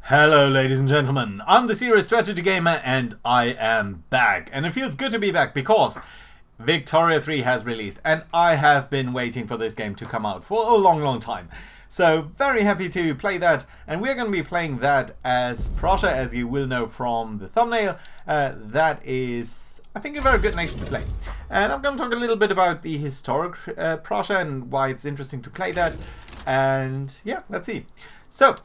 Hello ladies and gentlemen, I'm the Serious Strategy Gamer and I am back. And it feels good to be back because Victoria 3 has released and I have been waiting for this game to come out for a long time. So very happy to play that, and we're going to be playing that as Prussia, as you will know from the thumbnail. That is, I think, a very good nation to play. And I'm going to talk a little bit about the historic Prussia and why it's interesting to play that. And yeah, let's see. So,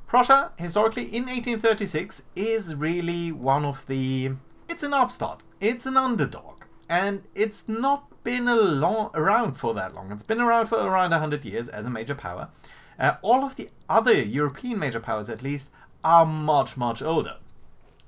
Prussia, historically, in 1836, is really one of the... It's an upstart. It's an underdog. And it's not been around for that long. It's been around for around 100 years as a major power. All of the other European major powers, at least, are much older.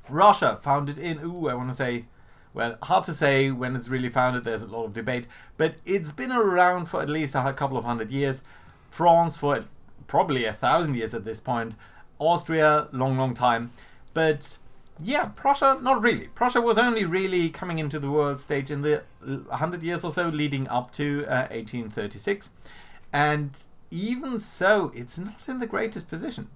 Russia, founded in... I want to say... Well, hard to say when it's really founded. There's a lot of debate. But it's been around for at least a couple of hundred years. France for probably 1,000 years at this point. Austria, long time. But yeah, Prussia, not really. Prussia was only really coming into the world stage in the 100 years or so leading up to 1836. And even so, it's not in the greatest position.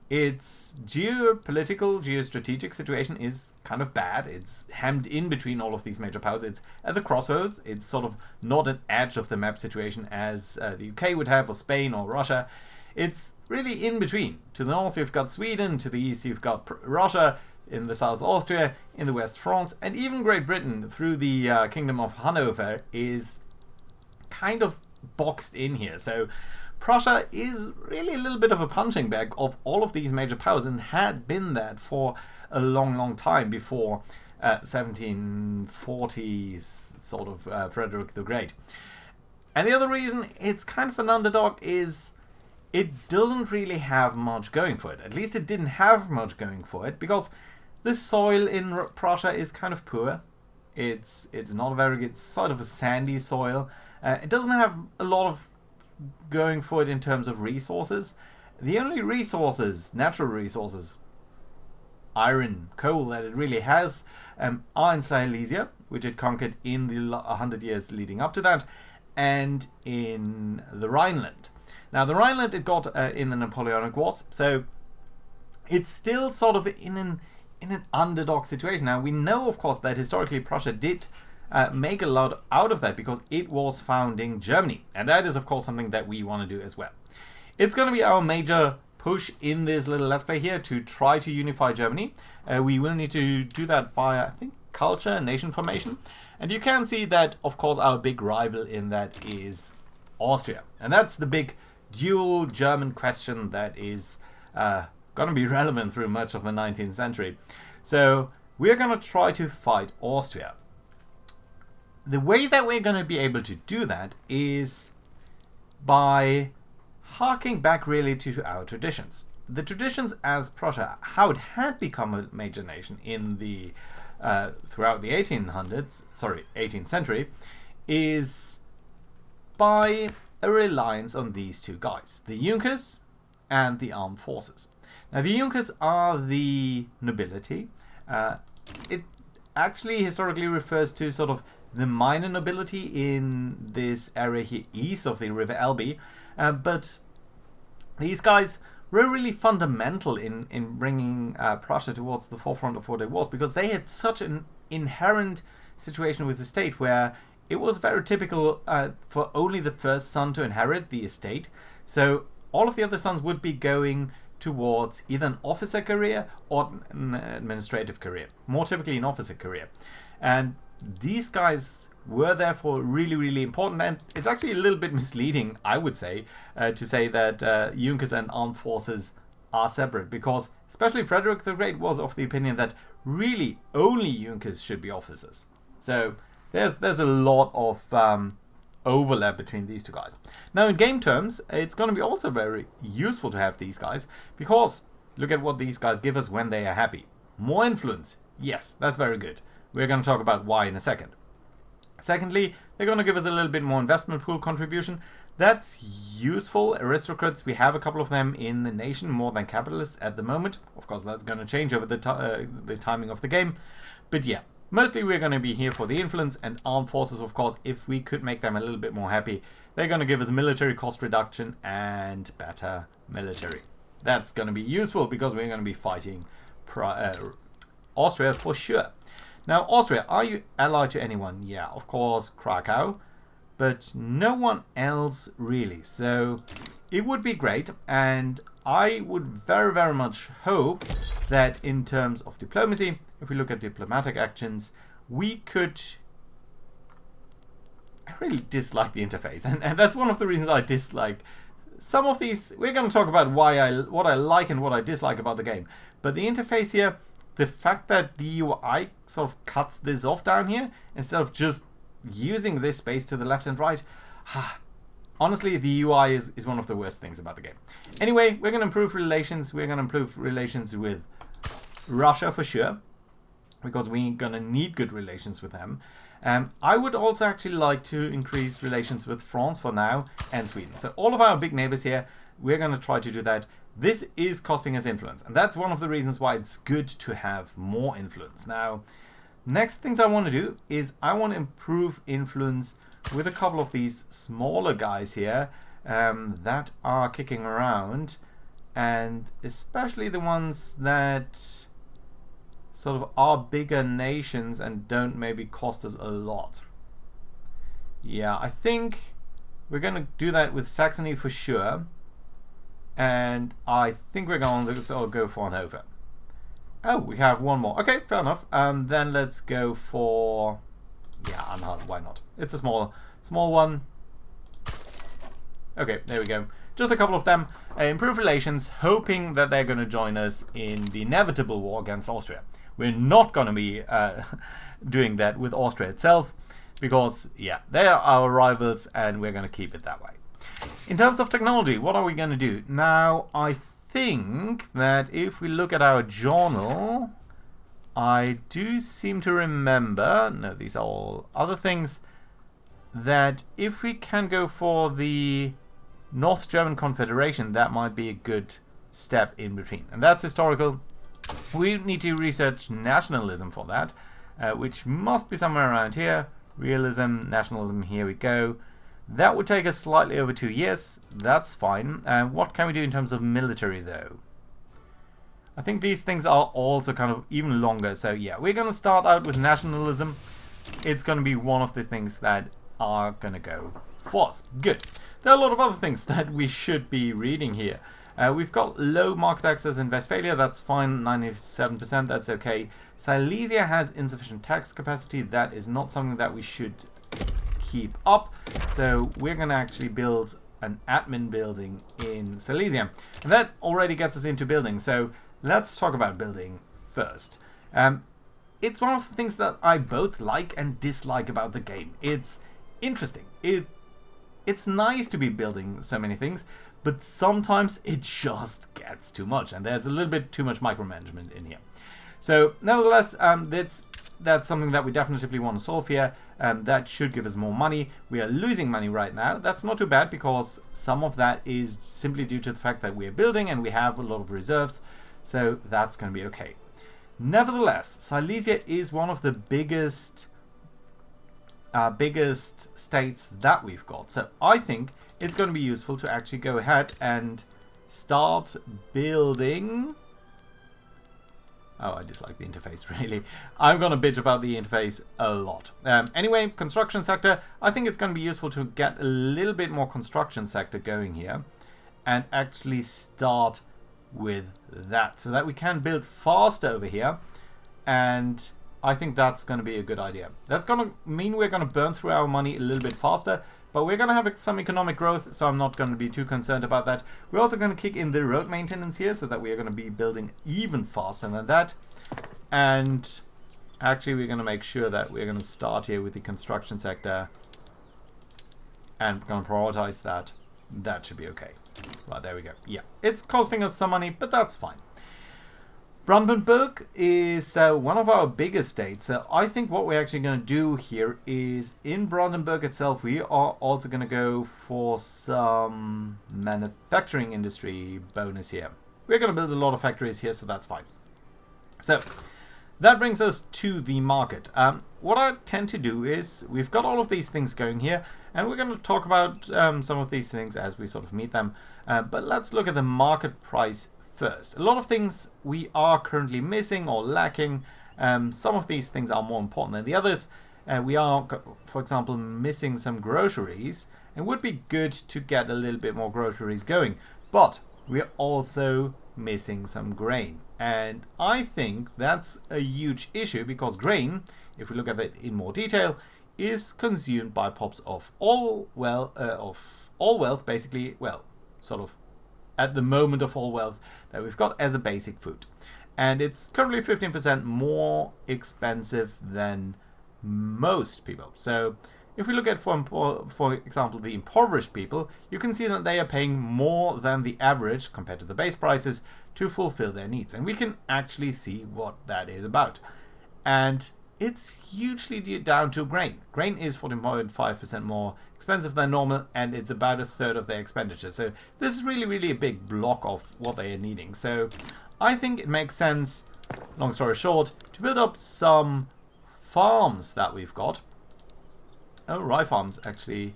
Its geopolitical, geostrategic situation is kind of bad. It's hemmed in between all of these major powers. It's at the crossroads. It's sort of not an edge of the map situation as the UK would have, or Spain, or Russia. It's really in between. To the north you've got Sweden, to the east you've got Russia, in the south Austria, in the west France, and even Great Britain through the Kingdom of Hanover is kind of boxed in here. So Prussia is really a little bit of a punching bag of all of these major powers, and had been that for a long time before 1740s sort of Frederick the Great. And the other reason it's kind of an underdog is it doesn't really have much going for it. At least it didn't have much going for it, because the soil in Prussia is kind of poor. It's not very good. It's sort of a sandy soil. It doesn't have a lot of going for it in terms of resources. The only resources, natural resources, iron, coal, that it really has are in Silesia, which it conquered in the 100 years leading up to that, and in the Rhineland. Now, the Rhineland it got in the Napoleonic Wars, so it's still sort of in an underdog situation. Now, we know, of course, that historically Prussia did make a lot out of that because it was founding Germany. And that is, of course, something that we want to do as well. It's going to be our major push in this little Let's Play here to try to unify Germany. We will need to do that by, I think, culture and nation formation. And you can see that, of course, our big rival in that is Austria. And that's the big dual German question that is going to be relevant through much of the 19th century. So we're going to try to fight Austria. The way that we're going to be able to do that is by harking back really to our traditions. The traditions as Prussia, how it had become a major nation in the throughout the 18th century, is by a reliance on these two guys, the Junkers and the armed forces. Now, the Junkers are the nobility. It actually historically refers to sort of the minor nobility in this area here east of the River Elbe, but these guys were really fundamental in bringing Prussia towards the forefront of what it was, because they had such an inherent situation with the state where it was very typical for only the first son to inherit the estate. So all of the other sons would be going towards either an officer career or an administrative career, more typically an officer career. And these guys were therefore really important, and it's actually a little bit misleading, I would say, to say that Junkers and armed forces are separate, because especially Frederick the Great was of the opinion that really only Junkers should be officers. So there's a lot of overlap between these two guys. Now, in game terms, it's going to be also very useful to have these guys, because look at what these guys give us when they are happy. More influence. Yes, that's very good. We're going to talk about why in a second. Secondly, they're going to give us a little bit more investment pool contribution. That's useful. Aristocrats, we have a couple of them in the nation, more than capitalists at the moment. Of course, that's going to change over the timing of the game. But yeah, mostly we're going to be here for the influence, and armed forces, of course, if we could make them a little bit more happy, they're going to give us military cost reduction and better military. That's going to be useful because we're going to be fighting Austria for sure. Now, Austria, are you allied to anyone? Yeah, of course, Krakow, but no one else really. So it would be great, and I would very, very much hope that in terms of diplomacy, if we look at diplomatic actions, we could... I really dislike the interface, and that's one of the reasons I dislike some of these. We're going to talk about what I like and what I dislike about the game. But the interface here, the fact that the UI sort of cuts this off down here, instead of just using this space to the left and right, honestly, the UI is one of the worst things about the game. Anyway, we're going to improve relations. We're going to improve relations with Russia for sure, because we're going to need good relations with them. I would also actually like to increase relations with France for now and Sweden. So all of our big neighbors here, we're going to try to do that. This is costing us influence, and that's one of the reasons why it's good to have more influence. Now, next things I want to do is I want to improve influence with a couple of these smaller guys here that are kicking around, and especially the ones that sort of are bigger nations and don't maybe cost us a lot. Yeah, I think we're going to do that with Saxony for sure. And I think we're going to go for Hanover. Oh, we have one more. Okay, fair enough. Then let's go for... yeah, Anhalt, why not? It's a small one. Okay, there we go. Just a couple of them. Improve relations, hoping that they're going to join us in the inevitable war against Austria. We're not going to be doing that with Austria itself because, yeah, they are our rivals and we're going to keep it that way. In terms of technology, what are we going to do? Now, I think that if we look at our journal, I do seem to remember, no, these are all other things, that if we can go for the North German Confederation, that might be a good step in between. And that's historical. We need to research nationalism for that, which must be somewhere around here. Realism, nationalism, here we go. That would take us slightly over 2 years. That's fine. What can we do in terms of military, though? I think these things are also kind of even longer. So, yeah, we're going to start out with nationalism. It's going to be one of the things that are going to go for us. Good. There are a lot of other things that we should be reading here. We've got low market access in Westphalia, that's fine, 97%, that's okay. Silesia has insufficient tax capacity, that is not something that we should keep up. So we're going to actually build an admin building in Silesia. And that already gets us into building, so let's talk about building first. It's one of the things that I both like and dislike about the game. It's interesting. It's nice to be building so many things, but sometimes it just gets too much, and there's a little bit too much micromanagement in here. So, nevertheless, that's something that we definitely want to solve here. That should give us more money. We are losing money right now. That's not too bad, because some of that is simply due to the fact that we are building and we have a lot of reserves, so that's going to be okay. Nevertheless, Silesia is one of the biggest states that we've got. So I think it's going to be useful to actually go ahead and start building... Oh, I dislike the interface, really. I'm going to bitch about the interface a lot. Anyway, construction sector. I think it's going to be useful to get a little bit more construction sector going here and actually start with that so that we can build faster over here, and I think that's going to be a good idea. That's going to mean we're going to burn through our money a little bit faster, but we're going to have some economic growth, so I'm not going to be too concerned about that. We're also going to kick in the road maintenance here so that we are going to be building even faster than that. And actually we're going to make sure that we're going to start here with the construction sector and we're going to prioritize that. That should be okay. Right, there we go. Yeah, it's costing us some money, but that's fine. Brandenburg is one of our biggest states. So I think what we're actually going to do here is in Brandenburg itself, we are also going to go for some manufacturing industry bonus here. We're going to build a lot of factories here, so that's fine. So that brings us to the market. What I tend to do is we've got all of these things going here, And we're going to talk about some of these things as we sort of meet them. But let's look at the market price first. A lot of things we are currently missing or lacking. Some of these things are more important than the others. We are, for example, missing some groceries. It would be good to get a little bit more groceries going. But we're also missing some grain. And I think that's a huge issue because grain, if we look at it in more detail, is consumed by pops of all wealth, basically, well, sort of at the moment of all wealth that we've got as a basic food. And it's currently 15% more expensive than most people. So if we look at, for example, the impoverished people, you can see that they are paying more than the average compared to the base prices to fulfill their needs. And we can actually see what that is about. And it's hugely down to grain. Grain is 14.5% more expensive than normal, and it's about a third of their expenditure. So this is really, really a big block of what they are needing. So I think it makes sense, long story short, to build up some farms that we've got. Oh, rye farms, actually.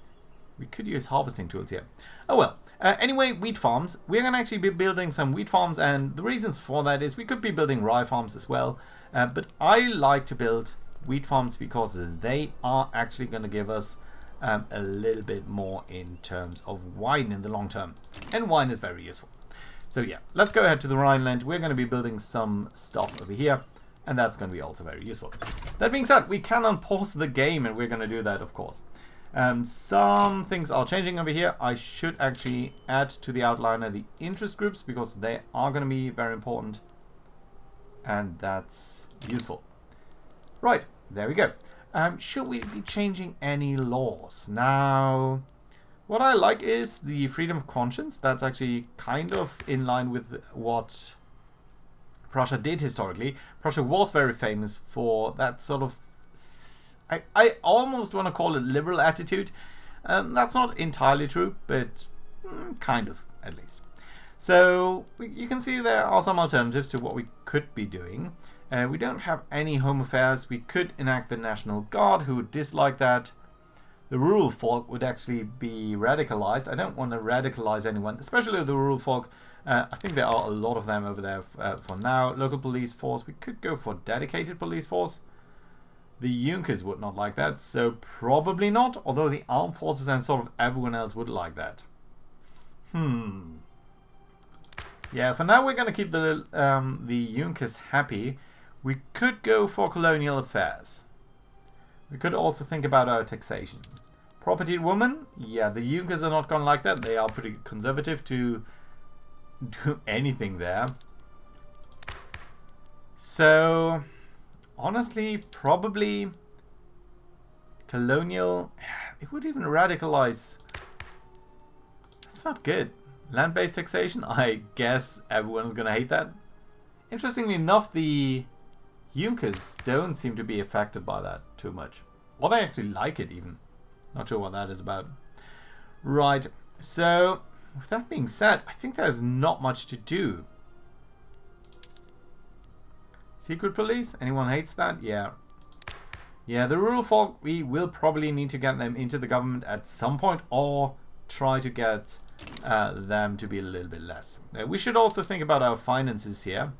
We could use harvesting tools here. Oh well. Anyway, wheat farms. We're going to actually be building some wheat farms, and the reasons for that is we could be building rye farms as well. But I like to build wheat farms because they are actually going to give us a little bit more in terms of wine in the long term. And wine is very useful. So yeah, let's go ahead to the Rhineland. We're going to be building some stuff over here. And that's going to be also very useful. That being said, we can unpause the game, and we're going to do that, of course. Some things are changing over here. I should actually add to the outliner the interest groups because they are going to be very important. And that's useful. Right, there we go. Should we be changing any laws? Now, what I like is the freedom of conscience. That's actually kind of in line with what Prussia did historically. Prussia was very famous for that sort of, I almost want to call it liberal attitude. That's not entirely true, but kind of, at least. So you can see there are some alternatives to what we could be doing. We don't have any home affairs. We could enact the National Guard, who would dislike that. The rural folk would actually be radicalized. I don't want to radicalize anyone, especially the rural folk. I think there are a lot of them over there for now. Local police force. We could go for dedicated police force. The Junkers would not like that, so probably not. Although the armed forces and sort of everyone else would like that. Yeah, for now we're going to keep the Junkers happy. We could go for colonial affairs. We could also think about our taxation. Property woman. Yeah, the Junkers are not going to like that. They are pretty conservative to do anything there. So, honestly, probably colonial. It would even radicalize. That's not good. Land-based taxation. I guess everyone's going to hate that. Interestingly enough, the Junkers don't seem to be affected by that too much. Or they actually like it even. Not sure what that is about. Right. So, with that being said, I think there's not much to do. Secret police? Anyone hates that? Yeah. Yeah, the rural folk, we will probably need to get them into the government at some point or try to get them to be a little bit less. We should also think about our finances here.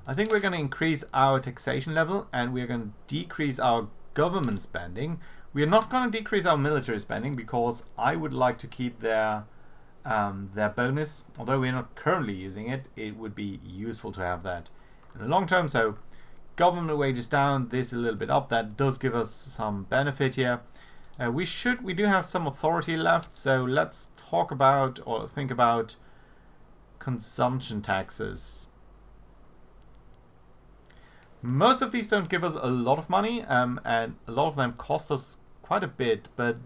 I think we're going to increase our taxation level and we're going to decrease our government spending. We are not going to decrease our military spending because I would like to keep their bonus. Although we're not currently using it, it would be useful to have that in the long term. So government wages down, this a little bit up. That does give us some benefit here. We do have some authority left, so let's talk about or think about consumption taxes. Most of these don't give us a lot of money, and a lot of them cost us quite a bit, but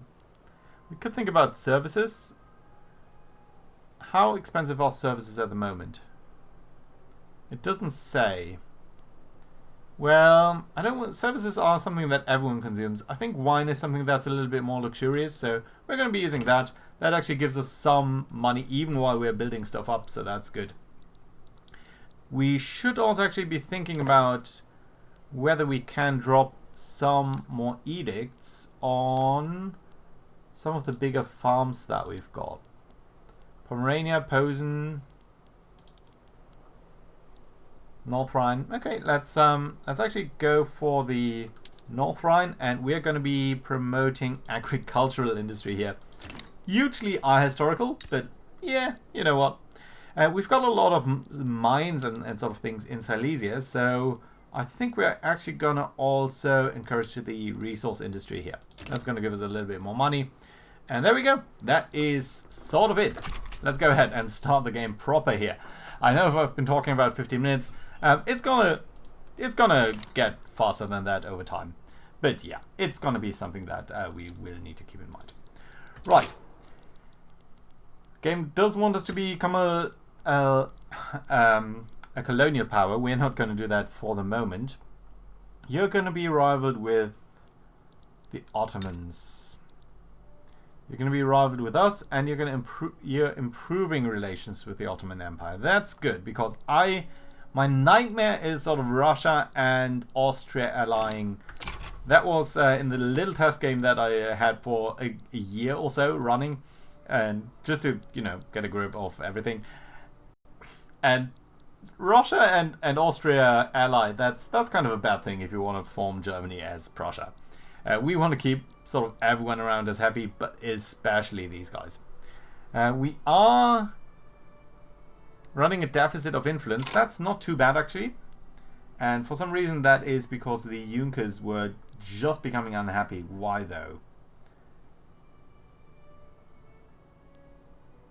we could think about services. How expensive are services at the moment? It doesn't say. Well, I don't want, services are something that everyone consumes. I think wine is something that's a little bit more luxurious, so we're going to be using that. That actually gives us some money even while we're building stuff up, so that's good. We should also actually be thinking about whether we can drop some more edicts on some of the bigger farms that we've got. Pomerania, Posen, North Rhine. Okay, let's actually go for the North Rhine, and we're going to be promoting agricultural industry here. Hugely ahistorical, but yeah, you know what? We've got a lot of mines and sort of things in Silesia, so I think we're actually going to also encourage the resource industry here. That's going to give us a little bit more money. And there we go. That is sort of it. Let's go ahead and start the game proper here. I know if I've been talking about 15 minutes, it's gonna get faster than that over time. But yeah, it's gonna be something that we will need to keep in mind. Right. Game does want us to become a colonial power. We're not going to do that for the moment. You're going to be rivaled with the Ottomans. You're going to be rivaled with us, and you're improving relations with the Ottoman Empire. That's good, because my nightmare is sort of Russia and Austria allying. That was in the little test game that I had for a year or so running, and just to, you know, get a grip of everything. And Russia and Austria ally, that's kind of a bad thing if you want to form Germany as Prussia. We want to keep sort of everyone around us happy, but especially these guys. We are running a deficit of influence. That's not too bad, actually. And for some reason, that is because the Junkers were just becoming unhappy. Why, though?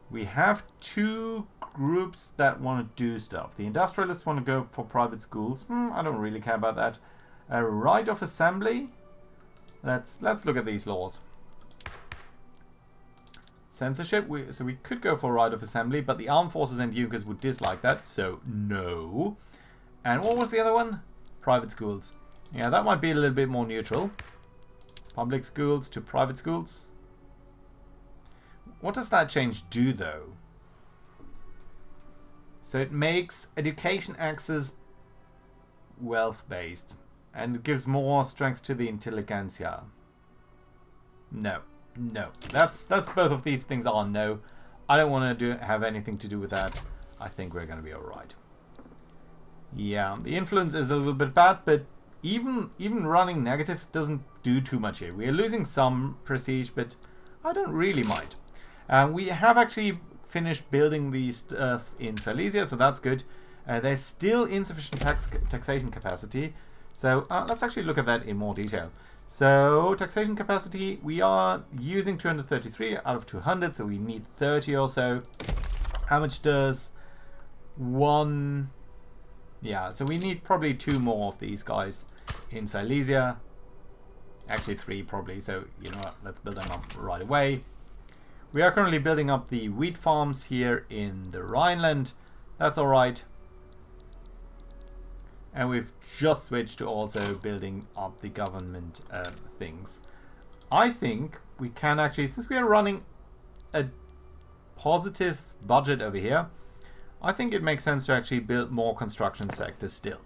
We have two groups that want to do stuff. The industrialists want to go for private schools. I don't really care about that. Right of assembly. Let's look at these laws. Censorship. So we could go for right of assembly, but the armed forces and Junkers would dislike that, so no. And what was the other one? Private schools. Yeah, that might be a little bit more neutral. Public schools to private schools. What does that change do, though? So it makes education access wealth-based, and it gives more strength to the intelligentsia. No. That's both of these things are no. I don't want to have anything to do with that. I think we're going to be alright. Yeah, the influence is a little bit bad, but even running negative doesn't do too much here. We are losing some prestige, but I don't really mind. We have actually finished building these stuff in Silesia, so that's good. There's still insufficient taxation capacity, so let's actually look at that in more detail. So taxation capacity, we are using 233 out of 200, so we need 30 or so. How much does one... Yeah, so we need probably 2 more of these guys in Silesia. Actually 3 probably, so you know what, let's build them up right away. We are currently building up the wheat farms here in the Rhineland. That's alright. And we've just switched to also building up the government things. I think we can actually, since we are running a positive budget over here, I think it makes sense to actually build more construction sectors still.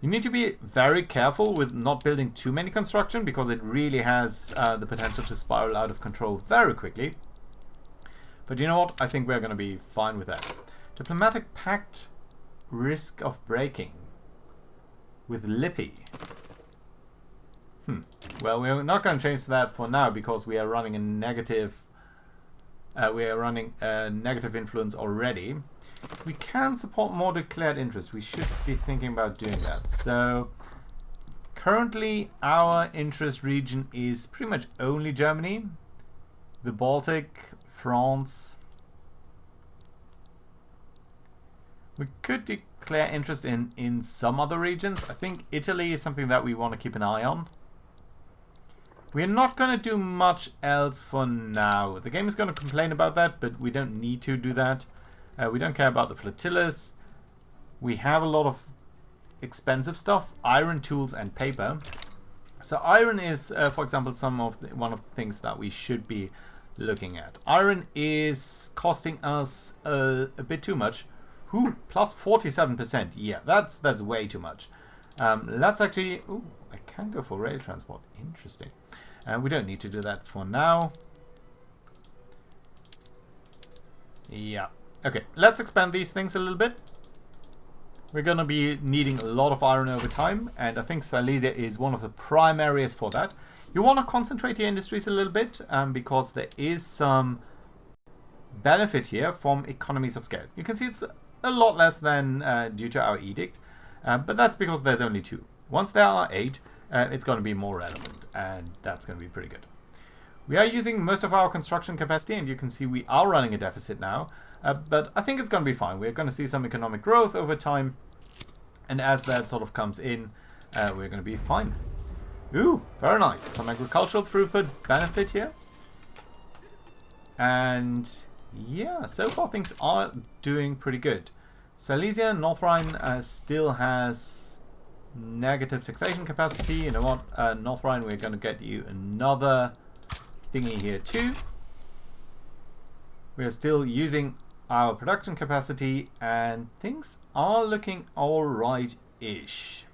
You need to be very careful with not building too many construction, because it really has the potential to spiral out of control very quickly. But you know what? I think we're going to be fine with that. Diplomatic pact, risk of breaking with Lippi. Well, we're not going to change that for now, because we are running a negative influence already. We can support more declared interest. We should be thinking about doing that. So currently our interest region is pretty much only Germany, the Baltic, France. We could declare interest in some other regions. I think Italy is something that we want to keep an eye on. We're not going to do much else for now. The game is going to complain about that, but we don't need to do that. We don't care about the flotillas. We have a lot of expensive stuff, iron, tools, and paper. So iron is, for example, one of the things that we should be looking at. Iron is costing us a bit too much. Plus 47%. Yeah, that's way too much. Let's actually... Ooh, I can go for rail transport. Interesting. And we don't need to do that for now. Yeah. Okay, let's expand these things a little bit. We're going to be needing a lot of iron over time, and I think Silesia is one of the prime areas for that. You want to concentrate your industries a little bit, because there is some benefit here from economies of scale. You can see it's a lot less than due to our edict, but that's because there's only 2. Once there are 8, it's going to be more relevant, and that's going to be pretty good. We are using most of our construction capacity, and you can see we are running a deficit now, but I think it's going to be fine. We're going to see some economic growth over time, and as that sort of comes in, we're going to be fine. Ooh, very nice. Some agricultural throughput benefit here. And yeah, so far things are doing pretty good. Silesia, North Rhine still has negative taxation capacity. You know what, North Rhine, we're going to get you another thingy here too. We're still using our production capacity, and things are looking alright-ish.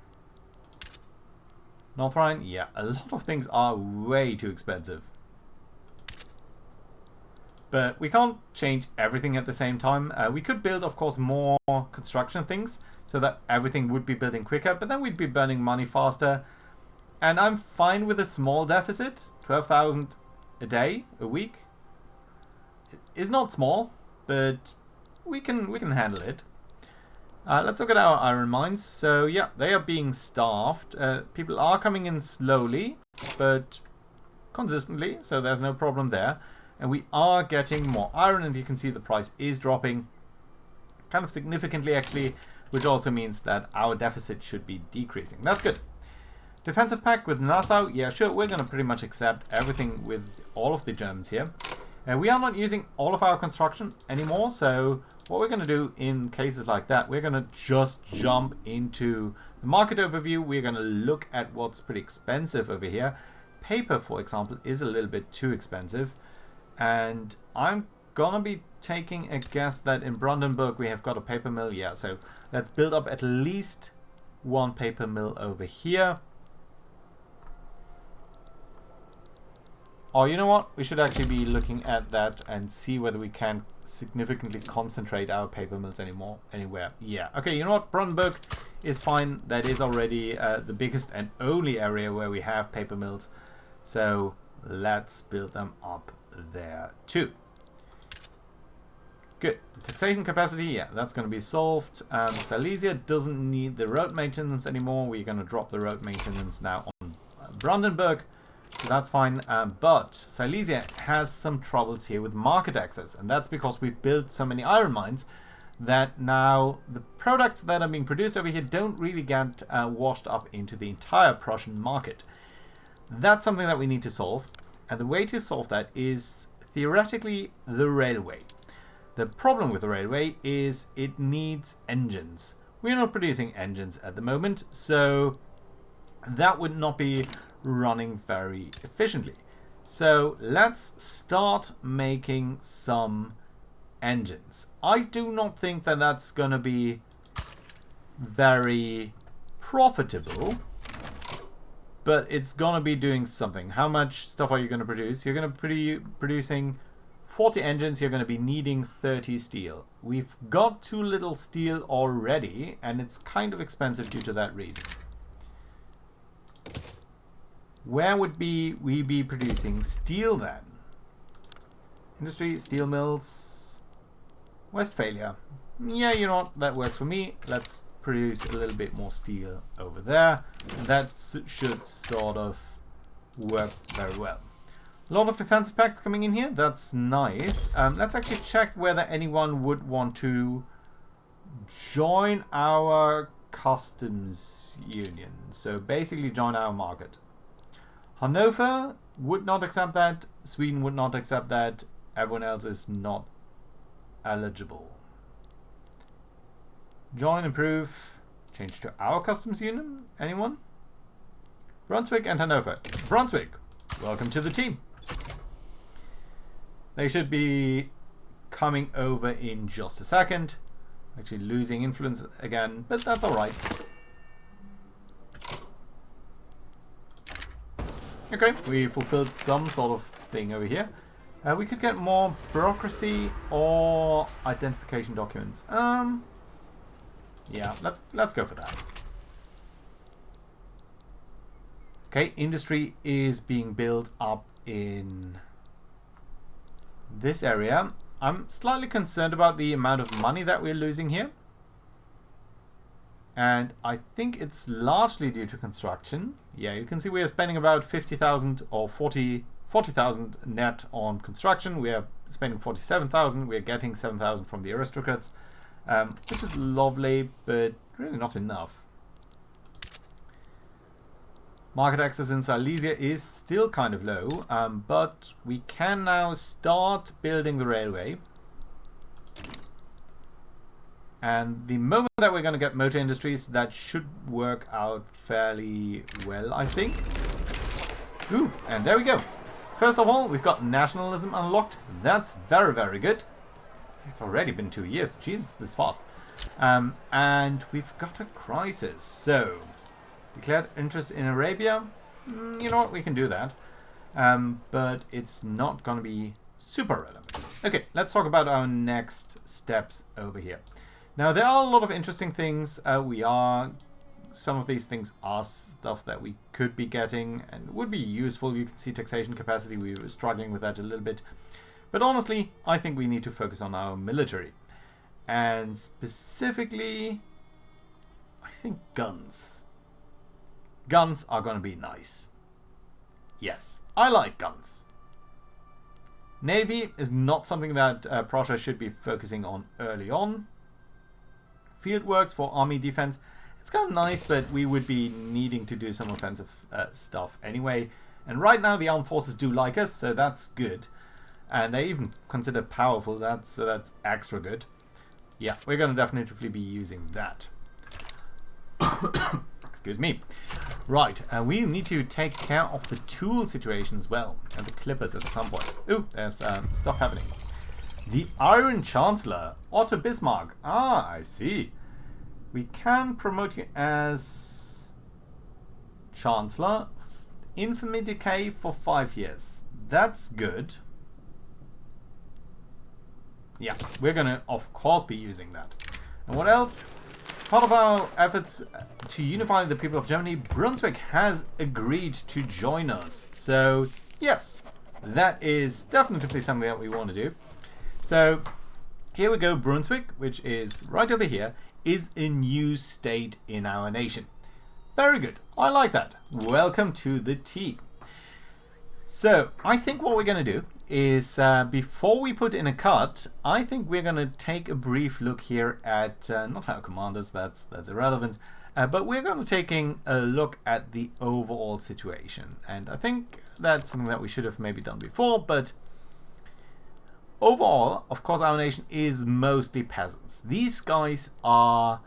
North Rhine, yeah, a lot of things are way too expensive. But we can't change everything at the same time. We could build, of course, more construction things so that everything would be building quicker, but then we'd be burning money faster. And I'm fine with a small deficit. 12,000 a day, a week. It is not small, but we can handle it. Let's look at our iron mines. So yeah, they are being staffed. People are coming in slowly, but consistently, so there's no problem there. And we are getting more iron, and you can see the price is dropping kind of significantly actually, which also means that our deficit should be decreasing. That's good. Defensive pact with Nassau, yeah sure, we're going to pretty much accept everything with all of the Germans here. We are not using all of our construction anymore, so what we're going to do in cases like that, we're going to just jump into the market overview. We're going to look at what's pretty expensive over here. Paper, for example, is a little bit too expensive. And I'm going to be taking a guess that in Brandenburg we have got a paper mill. Yeah, so let's build up at least one paper mill over here. Oh, you know what? We should actually be looking at that and see whether we can significantly concentrate our paper mills anywhere. Yeah. Okay, you know what? Brandenburg is fine. That is already the biggest and only area where we have paper mills. So let's build them up there too. Good. Taxation capacity, yeah, that's going to be solved. Silesia doesn't need the road maintenance anymore. We're going to drop the road maintenance now on Brandenburg. So that's fine, but Silesia has some troubles here with market access, and that's because we've built so many iron mines that now the products that are being produced over here don't really get washed up into the entire Prussian market. That's something that we need to solve, and the way to solve that is theoretically the railway. The problem with the railway is it needs engines. We're not producing engines at the moment, so that would not be running very efficiently. So let's start making some engines. I do not think that that's going to be very profitable, but it's going to be doing something. How much stuff are you going to produce? You're going to be producing 40 engines. You're going to be needing 30 steel. We've got too little steel already, and it's kind of expensive due to that reason. Where would we be producing steel then? Industry, steel mills, Westphalia. Yeah, you know what? That works for me. Let's produce a little bit more steel over there. And that should sort of work very well. A lot of defensive pacts coming in here. That's nice. Let's actually check whether anyone would want to join our customs union. So basically join our market. Hanover would not accept that. Sweden would not accept that. Everyone else is not eligible. Join, improve, change to our customs union. Anyone? Brunswick and Hanover. Brunswick, welcome to the team. They should be coming over in just a second. Actually losing influence again, but that's alright. Okay, we fulfilled some sort of thing over here. We could get more bureaucracy or identification documents. Yeah, let's go for that. Okay, industry is being built up in this area. I'm slightly concerned about the amount of money that we're losing here. And I think it's largely due to construction. Yeah, you can see we are spending about 50,000 or 40,000 net on construction. We are spending 47,000. We are getting 7,000 from the aristocrats, which is lovely, but really not enough. Market access in Silesia is still kind of low, but we can now start building the railway. And the moment that we're going to get motor industries, that should work out fairly well, I think. Ooh, and there we go. First of all, we've got nationalism unlocked. That's very, very good. It's already been 2 years. Jesus, this fast. And we've got a crisis. So, declared interest in Arabia. You know what, we can do that. But it's not going to be super relevant. Okay, let's talk about our next steps over here. Now, there are a lot of interesting things. Some of these things are stuff that we could be getting and would be useful. You can see taxation capacity. We were struggling with that a little bit. But honestly, I think we need to focus on our military. And specifically, I think guns. Guns are going to be nice. Yes, I like guns. Navy is not something that Prussia should be focusing on early on. Field works for army defense. It's kind of nice, but we would be needing to do some offensive stuff anyway. And right now the armed forces do like us, so that's good. And they even consider powerful, so that's extra good. Yeah, we're going to definitely be using that. Excuse me. Right, and we need to take care of the tool situation as well, and the clippers at some point. Ooh, there's stuff happening. The Iron Chancellor, Otto Bismarck. Ah, I see. We can promote you as Chancellor. Infamy decay for 5 years. That's good. Yeah, we're gonna, of course, be using that. And what else? Part of our efforts to unify the people of Germany, Brunswick has agreed to join us. So, yes, that is definitely something that we want to do. So, here we go. Brunswick, which is right over here, is a new state in our nation. Very good. I like that. Welcome to the team. So, I think what we're going to do is, before we put in a cut, I think we're going to take a brief look here at, not our commanders, that's irrelevant, but we're going to taking a look at the overall situation. And I think that's something that we should have maybe done before, but overall, of course, our nation is mostly peasants. These guys are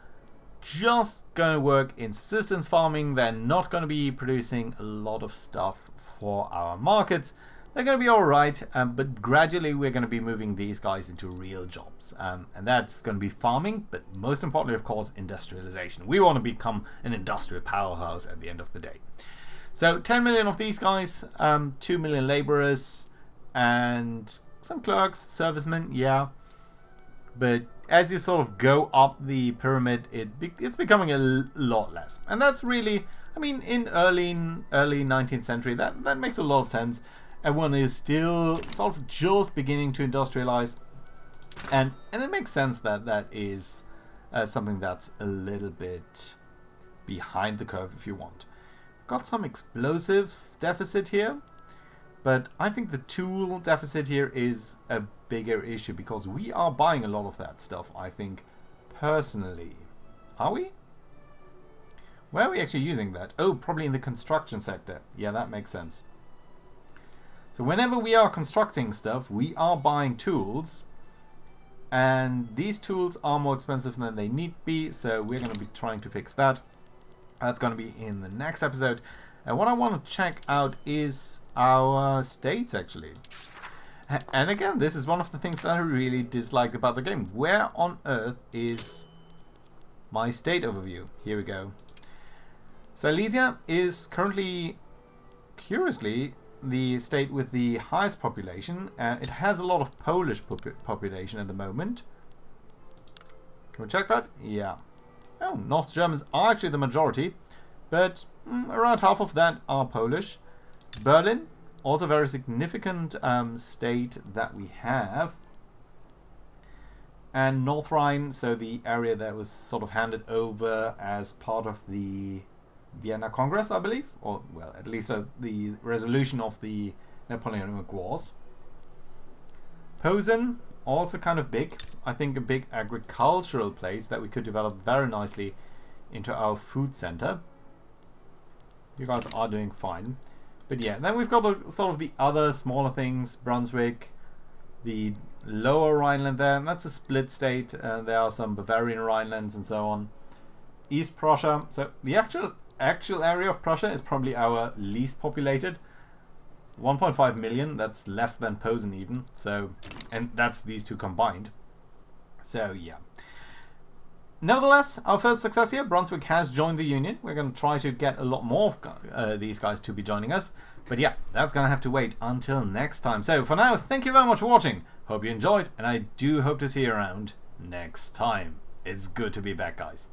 just going to work in subsistence farming. They're not going to be producing a lot of stuff for our markets. They're going to be alright, but gradually we're going to be moving these guys into real jobs. And that's going to be farming, but most importantly, of course, industrialization. We want to become an industrial powerhouse at the end of the day. So 10 million of these guys, 2 million laborers, and some clerks, servicemen, yeah. But as you sort of go up the pyramid, it's becoming a lot less. And that's really, I mean, in early 19th century, that makes a lot of sense. Everyone is still sort of just beginning to industrialize. And it makes sense that that is something that's a little bit behind the curve, if you want. Got some explosive deficit here. But I think the tool deficit here is a bigger issue because we are buying a lot of that stuff, I think, personally. Are we? Where are we actually using that? Oh, probably in the construction sector. Yeah, that makes sense. So whenever we are constructing stuff, we are buying tools. And these tools are more expensive than they need be, so we're going to be trying to fix that. That's going to be in the next episode. And what I want to check out is our states, actually. And again, this is one of the things that I really disliked about the game. Where on earth is my state overview? Here we go. Silesia is currently curiously, the state with the highest population, it has a lot of Polish population at the moment. Can we check that? Yeah. Oh, North Germans are actually the majority, but around half of that are Polish. Berlin, also a very significant state that we have. And North Rhine, so the area that was sort of handed over as part of the Vienna Congress, I believe, or well, at least the resolution of the Napoleonic Wars. Posen, also kind of big. I think a big agricultural place that we could develop very nicely into our food center. You guys are doing fine. But yeah, then we've got sort of the other smaller things. Brunswick, the lower Rhineland there, and that's a split state. There are some Bavarian Rhinelands and so on. East Prussia, so the actual area of Prussia is probably our least populated. 1.5 million, that's less than Posen even. So, and that's these two combined. So yeah. Nevertheless, our first success here, Brunswick has joined the Union. We're going to try to get a lot more of these guys to be joining us. But yeah, that's going to have to wait until next time. So for now, thank you very much for watching. Hope you enjoyed, and I do hope to see you around next time. It's good to be back, guys.